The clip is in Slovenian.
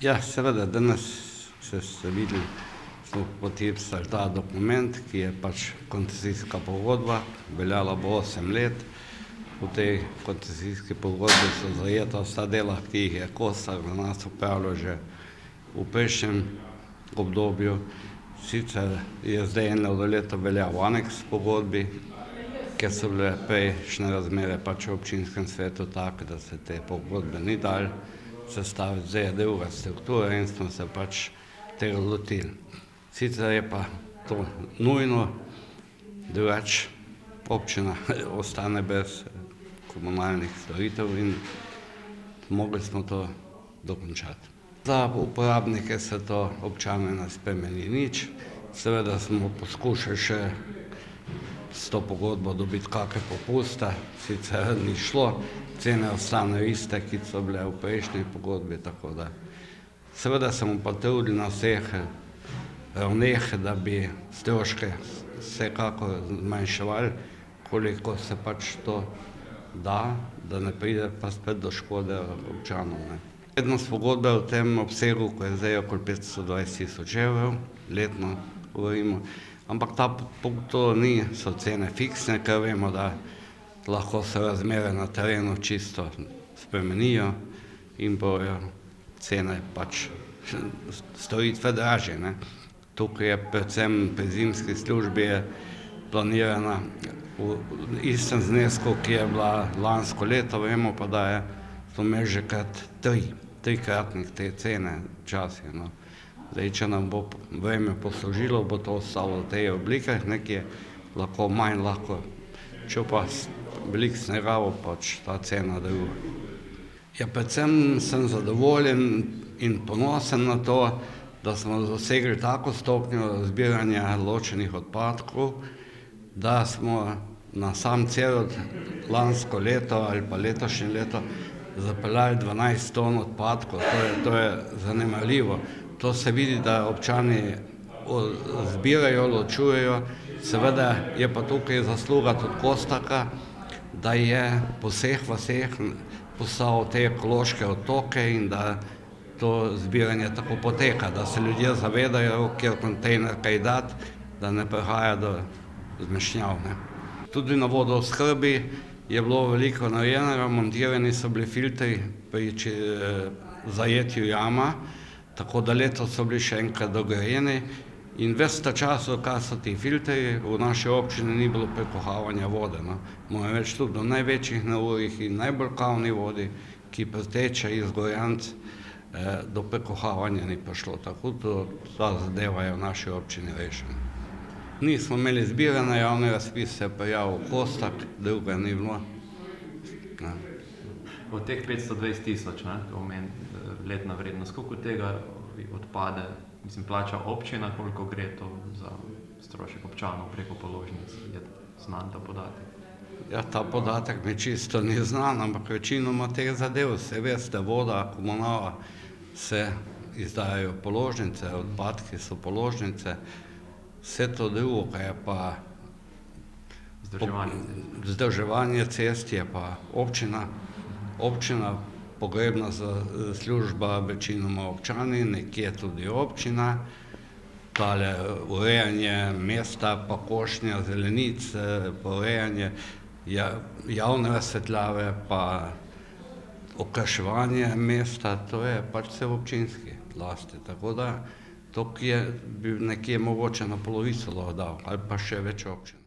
Ja, seveda, danes ste videli, smo podpisali ta dokument, ki je pač koncesijska pogodba, veljala bo 8 let. V tej koncesijski pogodbi so zajeta vsa dela, ki jih je Kosta za nas opravljal že v prejšnjem obdobju. Sicer je zdaj eno leto veljal aneks pogodbi, ker so bile prejšnje razmere pač v občinskem svetu take, da se te pogodbe ni dalo sestaviti. Zdaj je druga struktura in smo se pač tega lotili. Sicer je pa to nujno, drugače občina ostane brez komunalnih storitev in mogli smo to dokončati. Za uporabnike se to občane ne spremeni nič. Seveda smo poskušali še s to pogodbo dobiti kakšne popuste, sicer ni šlo, cene ostanejo iste, ki so bile v prejšnji pogodbi, tako da seveda se bomo pa trudili na vseh ravneh, da bi stroške vsekakor zmanjševali, koliko se pač to da, da ne pride pa spet do škode občanov, ne. Vrednost pogodbe v tem obsegu, ko je zdaj okoli 520 000 evrov, letno govorimo, ampak to niso cene fiksne, ker vemo, da lahko se razmere na terenu čisto spremenijo in bojo cene pač storitve dražje, ne. Tukaj je predvsem pri zimski službi je planirana v istem znesku, ki je bila lansko leto, vemo pa, da je to že krat trikratnik te cene včasih, no. Zdaj, če nam bo vreme poslužilo, bo to ostalo v tej obliki nekje, lahko manj, lahko, če pa veliko snega, bo pač ta cena druga. Ja, predvsem sem zadovoljen in ponosen na to, da smo dosegli tako stopnjo zbiranja ločenih odpadkov, da smo na sam Cerod lansko leto ali pa letošnje leto zapeljali 12 ton odpadkov, to je zanemarljivo. To se vidi, da občani zbirajo, ločujejo, seveda je pa tukaj zasluga tudi Kostaka, da je po vseh vaseh postavil te ekološke odtoke in da to zbiranje tako poteka, da se ljudje zavedajo, kjer kontejner kaj dati, da ne prihaja do zmešnjav, ne. Tudi na vodooskrbi je bilo veliko narejenega, montirani so bili filtri pri zajetju jama, tako da letos so bili še enkrat dograjeni in ves ta čas, odkar so ti filtri, v naši občini ni bilo prekuhavanja vode, no. Moram reči, tudi do največjih neurij in najbolj kavni vodi, ki priteče iz Gorjanc, do prekuhavanja ni prišlo, tako da ta zadeva je v naši občini rešena. Nismo imeli zbiranja, javni razpis se je prijavil Kostak, drugega ni bilo. Od teh 520 000, ne, to pomeni letna vrednost, koliko tega odpade, mislim, plača občina, koliko gre to za strošek občanov preko položnic, je znan ta podatek? Ja, ta podatek mi čisto ni znan, ampak večinoma teh zadev, saj veste, voda, komunala, se izdajajo položnice, odpadki so položnice, vse to drugo, kar je pa vzdrževanje cest, je pa občina, pogrebna služba večinoma občani, nekje tudi občina, tale urejanje mesta, pa košnja zelenic, pa urejanje javne razsvetljave, pa okraševanje mesta, to je pač vse v občinski lasti, tako da to, ki je bi nekje mogoče na polovico lahko dal, ali pa še več občin.